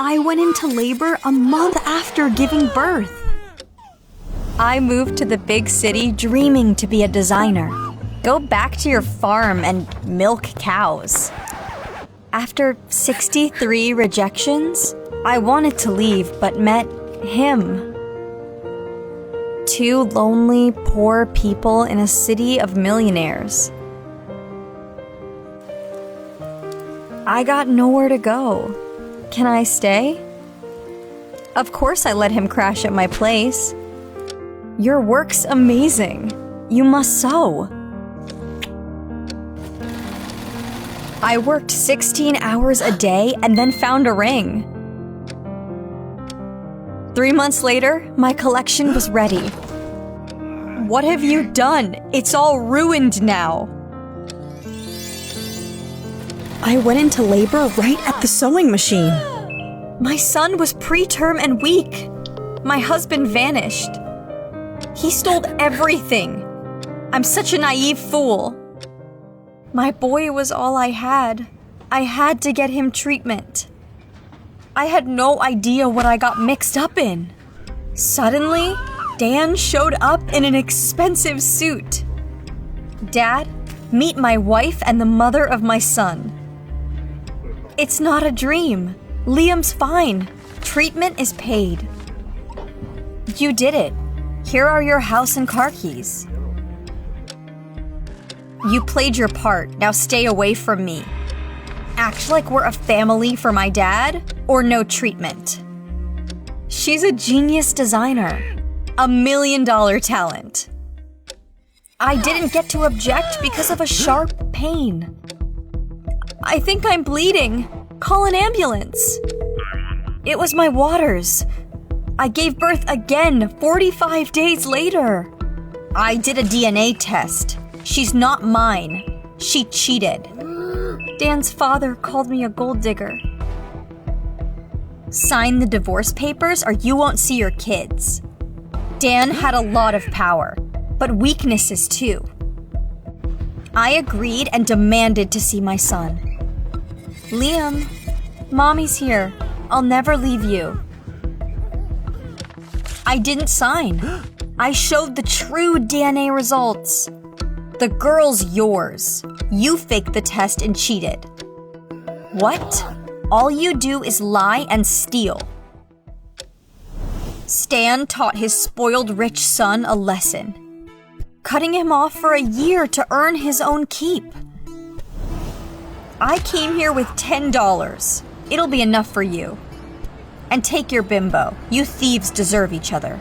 I went into labor a month after giving birth. I moved to the big city dreaming to be a designer. Go back to your farm and milk cows. After 63 rejections, I wanted to leave but met him. 2 lonely, poor people in a city of millionaires. I got nowhere to go. Can I stay? Of course I let him crash at my place. Your work's amazing. You must sew. I worked 16 hours a day and then found a ring. 3 months later, my collection was ready. What have you done? It's all ruined now. I went into labor right at the sewing machine. My son was preterm and weak. My husband vanished. He stole everything. I'm such a naive fool. My boy was all I had. I had to get him treatment. I had no idea what I got mixed up in. Suddenly, Dan showed up in an expensive suit. Dad, meet my wife and the mother of my son. It's not a dream. Liam's fine. Treatment is paid. You did it. Here are your house and car keys. You played your part. Now stay away from me. Act like we're a family for my dad, or no treatment. She's a genius designer. $1 million talent. I didn't get to object because of a sharp pain. I think I'm bleeding. Call an ambulance. It was my waters. I gave birth again 45 days later. I did a DNA test. She's not mine. She cheated. Dan's father called me a gold digger. Sign the divorce papers or you won't see your kids. Dan had a lot of power, but weaknesses too. I agreed and demanded to see my son. Liam, Mommy's here. I'll never leave you. I didn't sign. I showed the true DNA results. The girl's yours. You faked the test and cheated. What? All you do is lie and steal. Stan taught his spoiled rich son a lesson, cutting him off for a year to earn his own keep. I came here with $10. It'll be enough for you. And take your bimbo. You thieves deserve each other.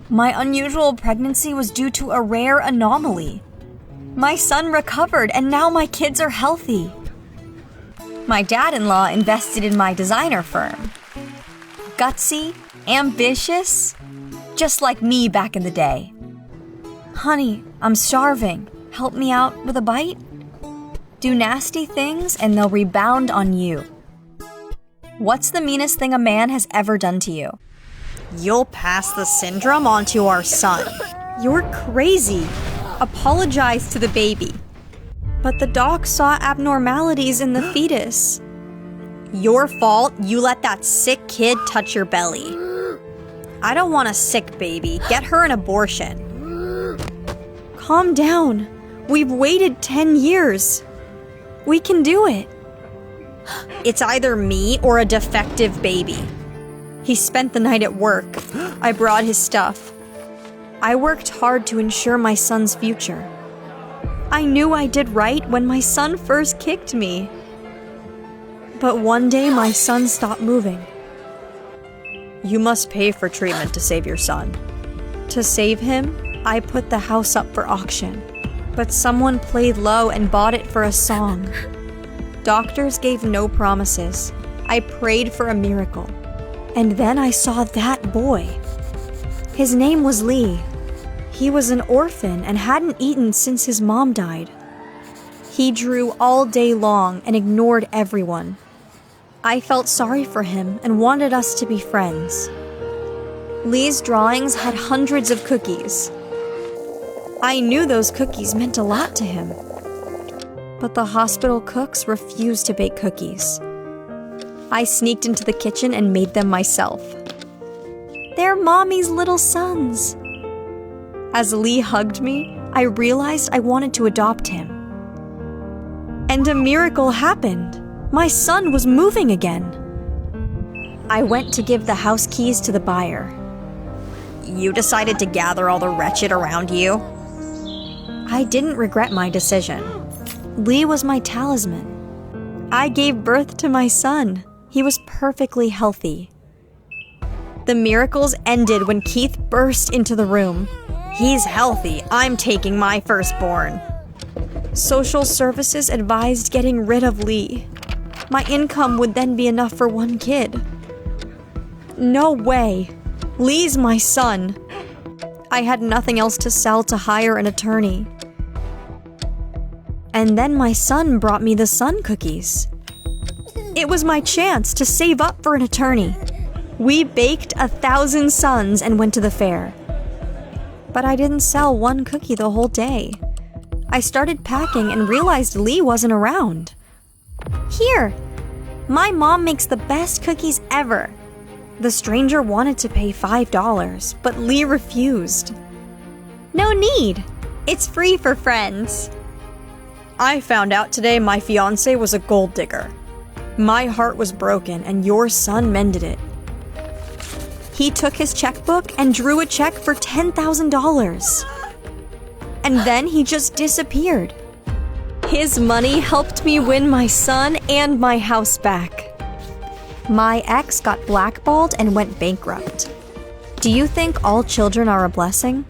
My unusual pregnancy was due to a rare anomaly. My son recovered and now my kids are healthy. My dad-in-law invested in my designer firm. Gutsy, ambitious, just like me back in the day. Honey, I'm starving. Help me out with a bite? Do nasty things and they'll rebound on you. What's the meanest thing a man has ever done to you? You'll pass the syndrome on to our son. You're crazy. Apologize to the baby. But the doc saw abnormalities in the fetus. Your fault. You let that sick kid touch your belly. I don't want a sick baby. Get her an abortion. Calm down. We've waited 10 years. We can do it. It's either me or a defective baby. He spent the night at work. I brought his stuff. I worked hard to ensure my son's future. I knew I did right when my son first kicked me. But one day my son stopped moving. You must pay for treatment to save your son. To save him, I put the house up for auction. But someone played low and bought it for a song. Doctors gave no promises. I prayed for a miracle. And then I saw that boy. His name was Lee. He was an orphan and hadn't eaten since his mom died. He drew all day long and ignored everyone. I felt sorry for him and wanted us to be friends. Lee's drawings had hundreds of cookies. I knew those cookies meant a lot to him. But the hospital cooks refused to bake cookies. I sneaked into the kitchen and made them myself. They're Mommy's little sons. As Lee hugged me, I realized I wanted to adopt him. And a miracle happened. My son was moving again. I went to give the house keys to the buyer. You decided to gather all the wretched around you? I didn't regret my decision. Lee was my talisman. I gave birth to my son. He was perfectly healthy. The miracles ended when Keith burst into the room. He's healthy. I'm taking my firstborn. Social services advised getting rid of Lee. My income would then be enough for one kid. No way. Lee's my son. I had nothing else to sell to hire an attorney. And then my son brought me the Sun cookies. It was my chance to save up for an attorney. We baked 1,000 suns and went to the fair. But I didn't sell one cookie the whole day. I started packing and realized Lee wasn't around. Here, my mom makes the best cookies ever. The stranger wanted to pay $5, but Lee refused. No need. It's free for friends. I found out today my fiancé was a gold digger. My heart was broken and your son mended it. He took his checkbook and drew a check for $10,000. And then he just disappeared. His money helped me win my son and my house back. My ex got blackballed and went bankrupt. Do you think all children are a blessing?